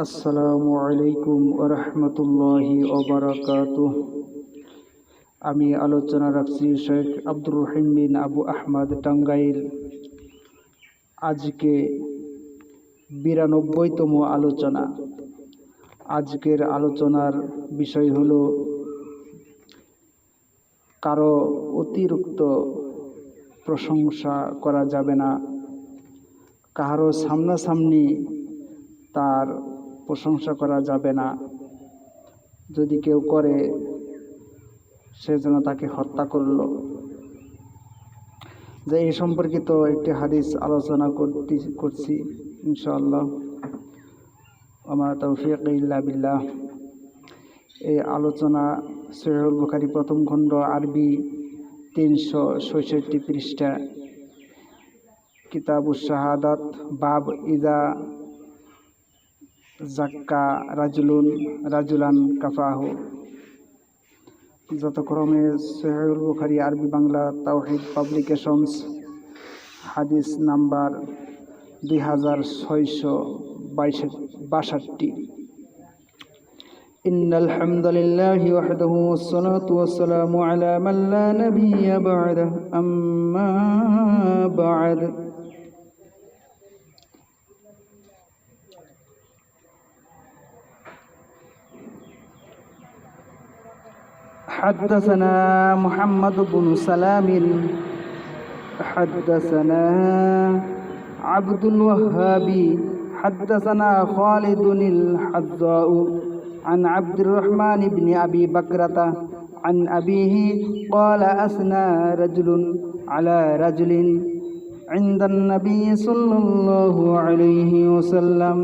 আসসালামু আলাইকুম ওয়া রাহমাতুল্লাহি ওয়া বারাকাতুহ। আমি আলোচনা রাখছি শেখ আব্দুর রহিম বিন আবু আহমদ টাঙ্গাইল। আজকে 92তম আলোচনা। আজকের আলোচনার বিষয় হলো কারো অতিরিক্ত প্রশংসা করা যাবে না, কারো সামনাসামনি তার প্রশংসা করা যাবে না। যদি কেউ করে সে যেন তাকে হত্যা করল। যে এই সম্পর্কিত একটি হাদিস আলোচনা করছি ইনশাআল্লাহ। ওয়া তাওফীক ইল্লা বিল্লাহ। এই আলোচনা সহিহুল বুখারী প্রথম খণ্ড আরবি 366 পৃষ্ঠা, কিতাবুশ শাহাদাত, বাব ইজা জাক্কা রাজুলান কাফাহু। যথাক্রমে সহিহুল বুখারী আরবি বাংলা তাওহীদ পাবলিকেশনস, হাদিস নাম্বার 2662। ইন্নাল হামদুলিল্লাহি ওয়াহদাহু ওয়াসসালাতু ওয়াসসালামু আলা মান লা নাবিয়্যা বা'দাহু, আম্মা বা'দ। حدثنا محمد بن سلام حدثنا عبد الوهاب حدثنا خالد الحذاء عن عبد الرحمن بن أبي بكرة عن أبيه قال أثنى رجل على رجل عند النبي صلى الله عليه وسلم।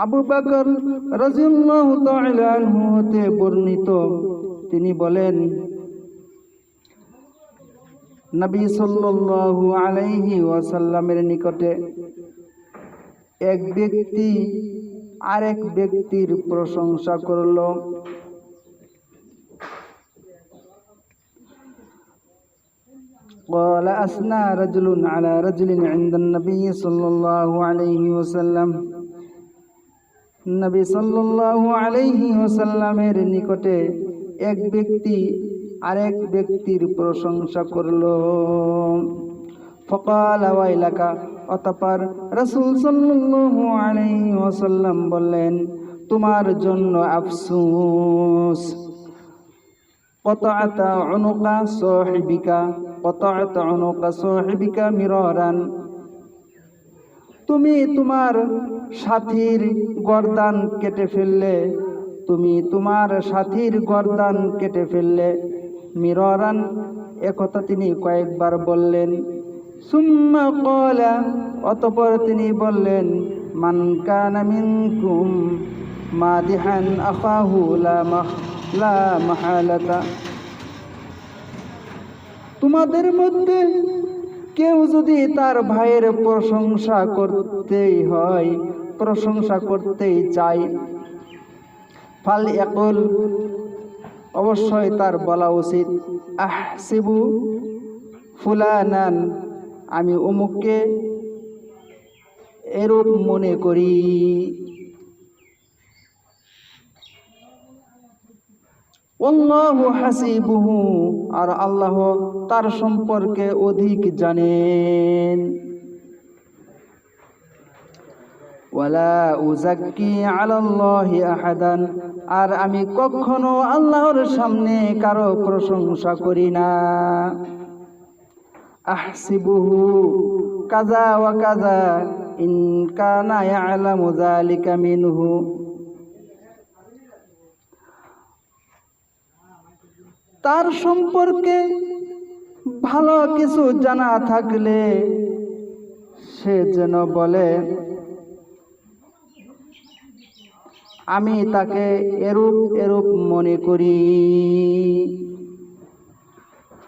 আবু বকর রাদিয়াল্লাহু তাআলা আনহু হতে বর্ণিত, তিনি বলেন, নবী সাল্লাল্লাহু আলাইহি ওয়াসাল্লামের নিকটে এক ব্যক্তি আরেক ব্যক্তির প্রশংসা করল। قال أثنى رجل على رجل عند النبي صلى الله عليه وسلم। নবী সাল্লাল্লাহু আলাইহি ওয়াসাল্লামের নিকটে এক ব্যক্তি আরেক ব্যক্তির প্রশংসা করল। ফাকালা ওয়াইলাকা, অতঃপর রাসূল সাল্লাল্লাহু আলাইহি ওয়াসাল্লাম বললেন, তোমার জন্য আফসোস। কতাআতা উনুকা সাহিবিকা মিরারান, তুমি তোমার সাথীর গর্দান কেটে ফেললে। মিরারান, একথা তিনি কয়েকবার বললেন। সুম্মা ক্বালা, অতঃপর তিনি বললেন, মান কানা মিনকুম মাদিহান আখাহু লা মাহালাতা, তোমাদের মধ্যে কেউ যদি তার ভাইয়ের প্রশংসা করতেই চায়, ফাল ইয়াকুল, অবশ্যই তার বলা উচিত, আহসিবু ফুলানান, আমি অমুককে এরূপ মনে করি। আল্লাহু হাসিবুহু, আর আল্লাহ তার সম্পর্কে অধিক জানেন। ওয়ালা উযাক্কি আলাল্লাহি আহাদান, আর আমি কখনো আল্লাহর সামনে কারো প্রশংসা করি না। আহসিবুহু কাযা ওয়া কাযা ইন কানা ইয়ালামু যালিকা মিনহু, তার সম্পর্কে ভালো কিছু জানা থাকলে সে যেন বলে, আমি তাকে এরূপ মনে করি।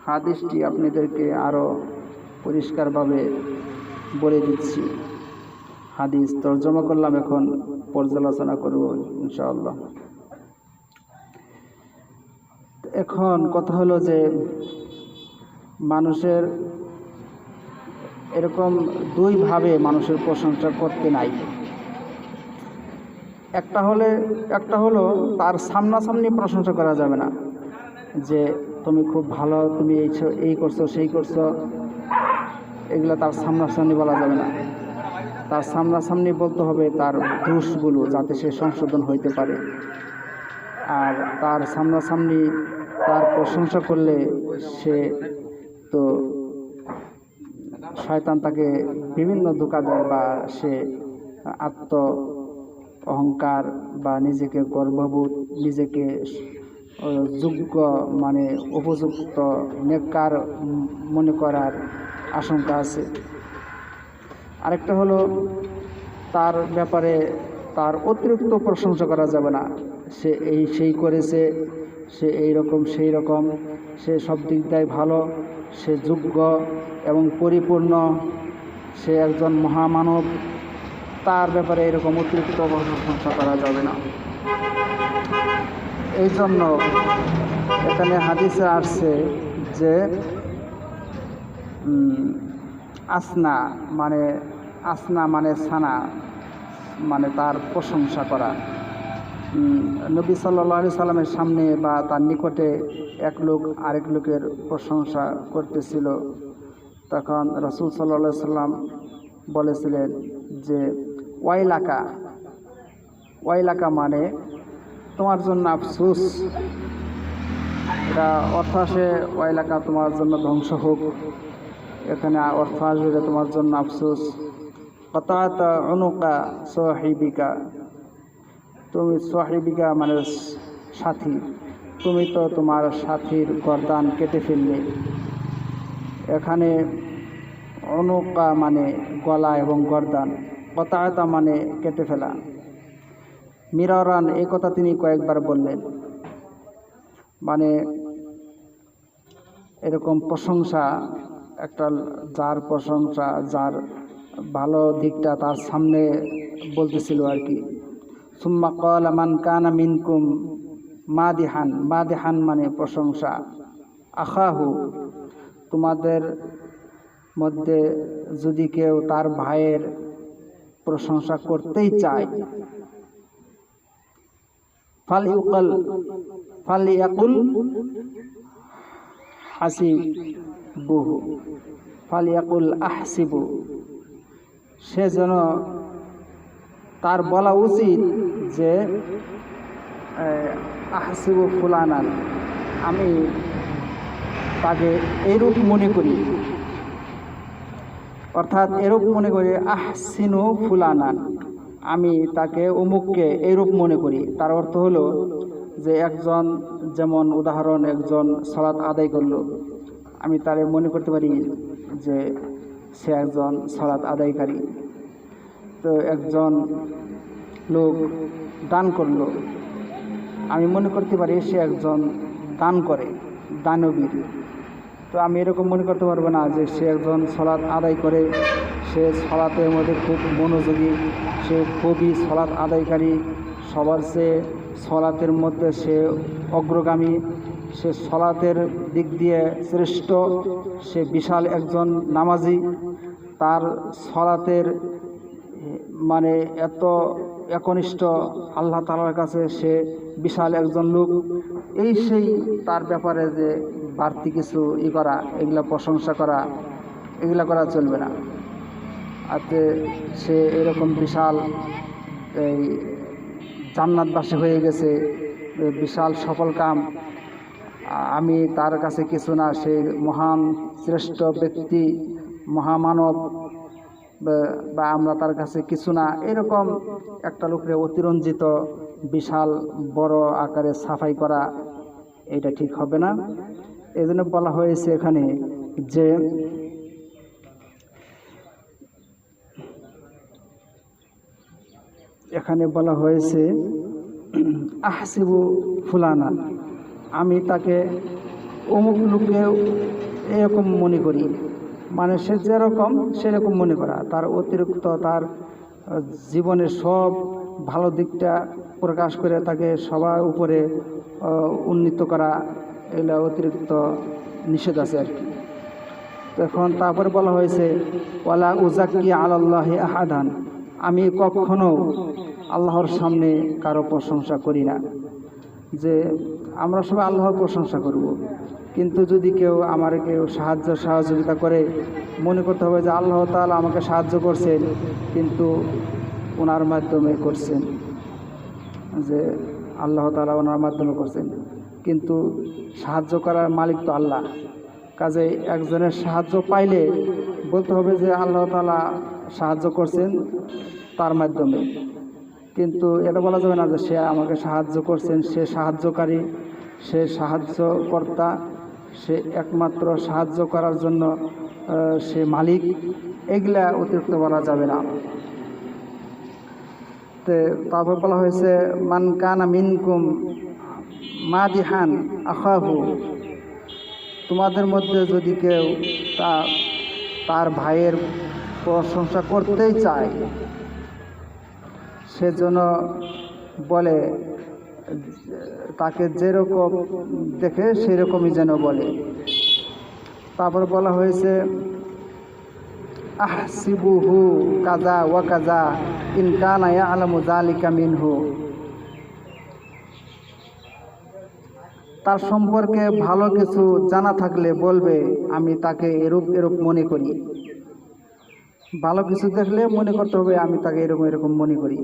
হাদিসটি আপনাদেরকে আরো পরিষ্কারভাবে বলে দিচ্ছি। হাদিস তরজমা করলাম, এখন পর্যালোচনা করব ইনশাআল্লাহ। এখন কথা হলো যে মানুষের এরকম দুইভাবে মানুষের প্রশংসা করতে নাই। একটা হলো তার সামনাসামনি প্রশংসা করা যাবে না, যে তুমি খুব ভালো, তুমি এই করছো সেই করছো, এগুলো তার সামনাসামনি বলা যাবে না। তার সামনাসামনি বলতে হবে তার দোষগুলো, যাতে সে সংশোধন হইতে পারে। আর তার সামনাসামনি তার প্রশংসা করলে সে তো শয়তান তাকে বিভিন্ন ধোঁকা দেয়, বা সে অহংকার বা নিজেকে গর্ববোধ, নিজেকে যোগ্য মানে উপযুক্ত নেককার মনে করার আশঙ্কা আছে। আরেকটা হলো তার ব্যাপারে তার অতিরিক্ত প্রশংসা করা যাবে না, সে সেই করেছে, সে এই রকম সেই রকম, সে সব দিক দিয়ে ভালো, সে যোগ্য এবং পরিপূর্ণ, সে একজন মহামানব, তার ব্যাপারে এরকম অতিরিক্ত প্রশংসা করা যাবে না। এই জন্য এখানে হাদিসে আসছে যে আসনা মানে সানা মানে তার প্রশংসা করা। নবী সাল্লাল্লাহু আলাইহি সাল্লামের সামনে বা তার নিকটে এক লোক আরেক লোকের প্রশংসা করতেছিল, তখন রাসূল সাল্লাল্লাহু আলাইহি সাল্লাম বলেছিলেন যে ওয়াইলাকা মানে তোমার জন্য আফসোস। এটা অর্থ আসে ওয়াইলাকা তোমার জন্য ধ্বংস হোক, এখানে অর্থ আসবে তোমার জন্য আফসোস। কতাতা উনুকা সাহিবিকা, তুমি সাহিবিকা মানে সাথী, তুমি তো তোমার সাথীর গর্দান কেটে ফেললে। এখানে উনুকা মানে গলা এবং গর্দান, কতাতা মানে কেটে ফেলা। মিরারান এই কথা তিনি কয়েকবার বললেন। মানে এরকম প্রশংসা, একটা যার প্রশংসা, যার ভালো দিকটা তার সামনে বলতেছিল আর কি। সুম্মা ক্বালা মান কানা মিনকুম মাদিহান মানে প্রশংসা, আখাহু তোমাদের মধ্যে যদি কেউ তার ভাইয়ের প্রশংসা করতেই চায়, ফালিয়াকুল আহসিবু, সে যেন তার বলা উচিত যে আহসিবু ফুলানান, আমি তাকে এরূপ মনে করি, অর্থাৎ এরূপ মনে করি, আহসিনু ফুলানান, আমি তাকে অমুককে এরূপ মনে করি। তার অর্থ হলো যে একজন, যেমন উদাহরণ, একজন সালাত আদায় করলো, আমি তারে মনে করতে পারি যে সে একজন সালাত আদায়কারী। তো একজন লোক দান করলো, আমি মনে করতে পারি সে একজন দান করে, দানবীর। তো আমি এরকম মনে করতে পারবো না যে সে একজন সালাত আদায় করে, সে সালাতের মধ্যে খুব মনোযোগী, সে খুবই সালাত আদায়কারী, সবার চেয়ে সালাতের মধ্যে সে অগ্রগামী, সে সালাতের দিক দিয়ে শ্রেষ্ঠ, সে বিশাল একজন নামাজি, তার সালাতের মানে এত একনিষ্ঠ, আল্লাহ তাআলার কাছে সে বিশাল একজন লোক। এই সেই তার ব্যাপারে যে বাড়তি কিছু করা, এগুলা প্রশংসা করা, এগুলা করা চলবে না। আতে সে এরকম বিশাল এই জান্নাতবাসী হয়ে গেছে, বিশাল সফল কাম, আমি তার কাছে কিছু না, সে মহান শ্রেষ্ঠ ব্যক্তি, মহামানব, বা আমরা তার কাছে কিছু না, এরকম একটা লোকের অতিরঞ্জিত বিশাল বড় আকারে সাফাই করা, এটা ঠিক হবে না। এই জন্য বলা হয়েছে এখানে যে বলা হয়েছে আহসিবু ফুলানা, আমি তাকে অমুক লোকে এরকম মনে করি, মানে সে যেরকম সেরকম মনে করা, তার অতিরিক্ত তার জীবনের সব ভালো দিকটা প্রকাশ করে তাকে সবার উপরে উন্নীত করা, এগুলো অতিরিক্ত নিষেধ আছে আর কি। তখন তারপরে বলা হয়েছে ওয়ালা উজাক্কি আলাল্লাহি আহাদান, আমি কখনো আল্লাহর সামনে কারো প্রশংসা করি না, যে আমরা সবাই আল্লাহর প্রশংসা করব, কিন্তু যদি কেউ সাহায্য সহযোগিতা করে, মনে করতে হবে যে আল্লাহ তাআলা আমাকে সাহায্য করছেন, কিন্তু ওনার মাধ্যমে করছেন, যে আল্লাহ তাআলা ওনার মাধ্যমে করছেন, কিন্তু সাহায্য করার মালিক তো আল্লাহ। কাজে একজনের সাহায্য পাইলে বলতে হবে যে আল্লাহ তাআলা সাহায্য করছেন তার মাধ্যমে, কিন্তু এটা বলা যাবে না যে সে আমাকে সাহায্য করছেন, সে সাহায্যকারী, সে সাহায্যকর্তা, সে একমাত্র সাহায্য করার জন্য সে মালিক, এগুলা অতিরিক্ত বলা যাবে না। তারপর বলা হয়েছে মান কানা মিনকুম মাদিহান আখাহু, তোমাদের মধ্যে যদি কেউ তার ভাইয়ের প্রশংসা করতেই চায়, সেজন্য বলে তাকে যেরকম দেখে সেরকমই যেন বলে। তারপর বলা হয়েছে আহসিবুহু কাজা ওয়া কাজা ইন কানা ইয়ালামু যালিকা মিনহু, তার সম্পর্কে ভালো কিছু জানা থাকলে বলবে আমি তাকে এরূপ এরূপ মনে করি। ভালো কিছু দেখলে মনে করতে হবে আমি তাকে এরকম এরকম মনে করি।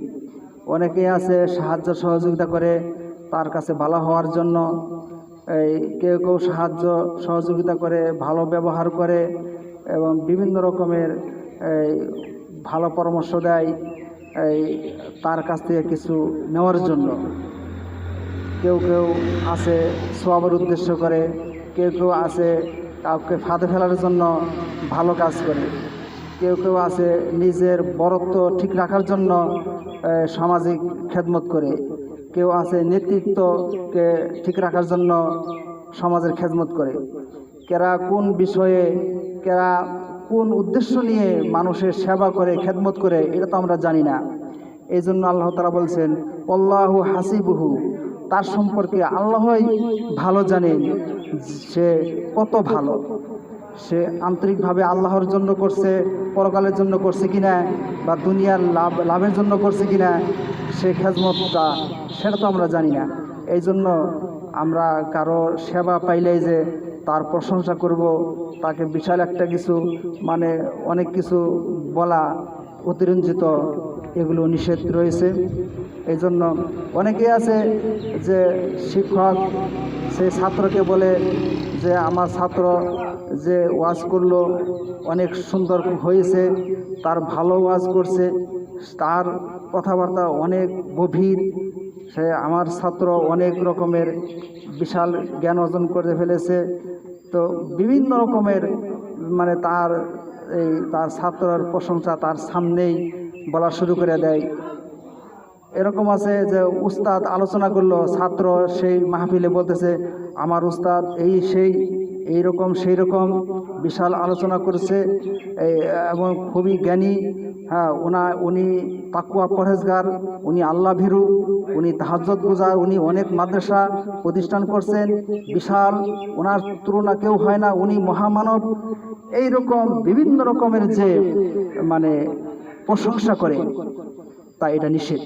অনেকেই আছে সাহায্য সহযোগিতা করে তার কাছে ভালো হওয়ার জন্য, কেউ কেউ সাহায্য সহযোগিতা করে, ভালো ব্যবহার করে এবং বিভিন্ন রকমের ভালো পরামর্শ দেয় তার কাছ থেকে কিছু নেওয়ার জন্য। কেউ কেউ আছে সওয়াবের উদ্দেশ্য করে, কেউ কেউ আছে কাউকে ফাঁদে ফেলার জন্য ভালো কাজ করে, কেউ কেউ আছে নিজের বরত্ব ঠিক রাখার জন্য সামাজিক খেদমত করে, কেউ আছে নেতৃত্বকে ঠিক রাখার জন্য সমাজের খেদমত করে। কেরা কোন বিষয়ে, কেরা কোন উদ্দেশ্য নিয়ে মানুষের সেবা করে, খেদমত করে, এটা তো আমরা জানি না। এই জন্য আল্লাহ তাআলা বলছেন আল্লাহু হাসিবুহু, তার সম্পর্কে আল্লাহই ভালো জানেন সে কত ভালো, সে আন্তরিকভাবে আল্লাহর জন্য করছে, পরকালের জন্য করছে কিনা, বা দুনিয়ার লাভের জন্য করছে কিনা, সে খেদমতটা সেটা তো আমরা জানি না। এই জন্য আমরা কারো সেবা পাইলেই যে তার প্রশংসা করব, তাকে বিশাল একটা কিছু অনেক কিছু বলা অতিরঞ্জিত, এগুলো নিষেধ রয়েছে। এই জন্য অনেকেই আছে যে শিক্ষক সেই ছাত্রকে বলে যে আমার ছাত্র যে ওয়াজ করলো অনেক সুন্দর হয়েছে, তার ভালো ওয়াজ করছে, তার কথাবার্তা অনেক গভীর, সে আমার ছাত্র অনেক রকমের বিশাল জ্ঞান অর্জন করে ফেলেছে। তো বিভিন্ন রকমের তার ছাত্রের প্রশংসা তার সামনেই বলা শুরু করে দেয়। এরকম আছে যে উস্তাদ আলোচনা করলো, ছাত্র সেই মাহফিলে বলতেছে আমার উস্তাদ এইরকম সেই রকম বিশাল আলোচনা করছে এবং খুবই জ্ঞানী, হ্যাঁ উনি তাকওয়া পরহেজগার, উনি আল্লাহ ভীরু, উনি তাহাজ্জুদ গুজার, উনি অনেক মাদ্রাসা প্রতিষ্ঠান করছেন, বিশাল, ওনার তুলনা কেউ হয় না, উনি মহামানব। এইরকম বিভিন্ন রকমের যে প্রশংসা করে, তাই এটা নিষেধ।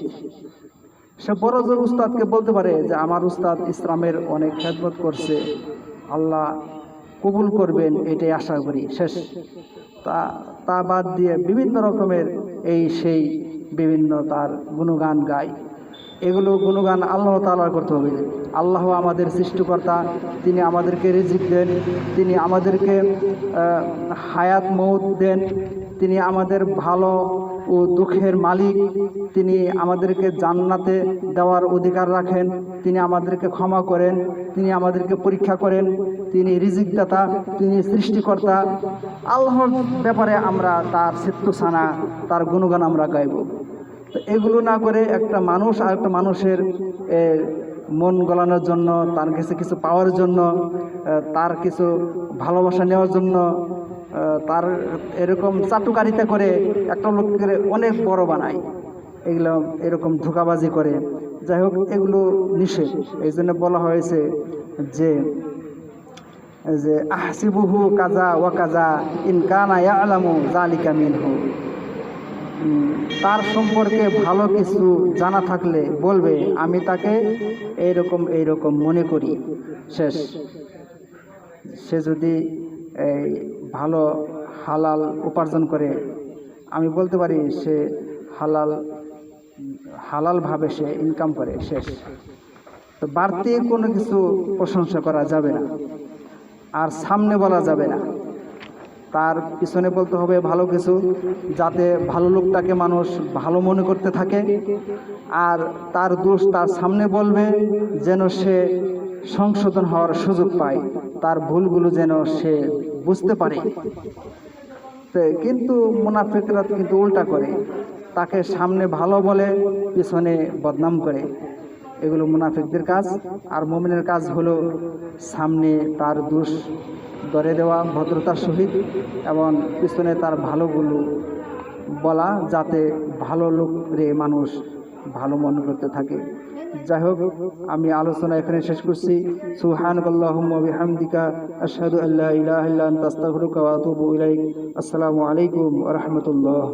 সে বড় জোর উস্তাদকে বলতে পারে যে আমার উস্তাদ ইসলামের অনেক খেদমত করছে, আল্লাহ কবুল করবেন এটাই আশা করি, শেষ। তা বাদ দিয়ে বিভিন্ন রকমের সেই বিভিন্ন তার গুণগান গায়। এগুলো গুণগান আল্লাহ তাআলার করতে হবে। আল্লাহ আমাদের সৃষ্টিকর্তা, তিনি আমাদেরকে রিজিক দেন, তিনি আমাদেরকে হায়াত মৌত দেন, তিনি আমাদের ভালো ও দুঃখের মালিক, তিনি আমাদেরকে জান্নাতে দেওয়ার অধিকার রাখেন, তিনি আমাদেরকে ক্ষমা করেন, তিনি আমাদেরকে পরীক্ষা করেন, তিনি রিজিকদাতা, তিনি সৃষ্টিকর্তা। আল্লাহর ব্যাপারে আমরা তার সিত্তুসানা, তার গুণগান আমরা গাইব। তো এগুলো না করে একটা মানুষ আর একটা মানুষের মন গলানোর জন্য, তার কাছে কিছু পাওয়ার জন্য, তার কিছু ভালোবাসা নেওয়ার জন্য, তার এরকম চাটুকারিতা করে একটা লোকের অনেক বড় বানায়, এগুলো এরকম ধোঁকাবাজি করে। যাই হোক, এগুলো নিষেধ। এই জন্য বলা হয়েছে যে আহসিবুহু কাজা ওয়া কাজা ইন কানা ইয়ালামু যালিকা মিনহু। তার সম্পর্কে ভালো কিছু জানা থাকলে বলবে আমি তাকে এইরকম মনে করি। শেষ। সে যদি এই ভালো হালাল উপার্জন করে, আমি বলতে পারি সে হালালভাবে সে ইনকাম করে। শেষ। তো বাড়তি কোনো কিছু প্রশংসা করা যাবে না, আর সামনে বলা যাবে না। তার পিছনে বলতে হবে ভালো কিছু, যাতে ভালো লোকটাকে মানুষ ভালো মনে করতে থাকে। আর তার দোষ তার সামনে বলবে যেন সে সংশোধন হওয়ার সুযোগ পায়, তার ভুলগুলো যেন সে বুঝতে পারে। কিন্তু মুনাফিকরা কিন্তু উল্টা করে, তাকে সামনে ভালো বলে পিছনে বদনাম করে। এগুলো মুনাফিকদের কাজ। আর মুমিনের কাজ হলো সামনে তার দোষ ধরে দেওয়া ভদ্রতার সহিত, এবং পিছনে তার ভালোগুলো বলা, যাতে ভালো লোকরে মানুষ ভালো মনে করতে থাকে। যাই হোক, আমি আলোচনা এখানে শেষ করছি। সুবহানাকাল্লাহুম্মা ওয়া বিহামদিকা আশহাদু আল্লা ইলাহা ইল্লা আনতা আস্তাগফিরুকা ওয়া আতুবু ইলাইক। আসসালামু আলাইকুম ওয়া রাহমাতুল্লাহ।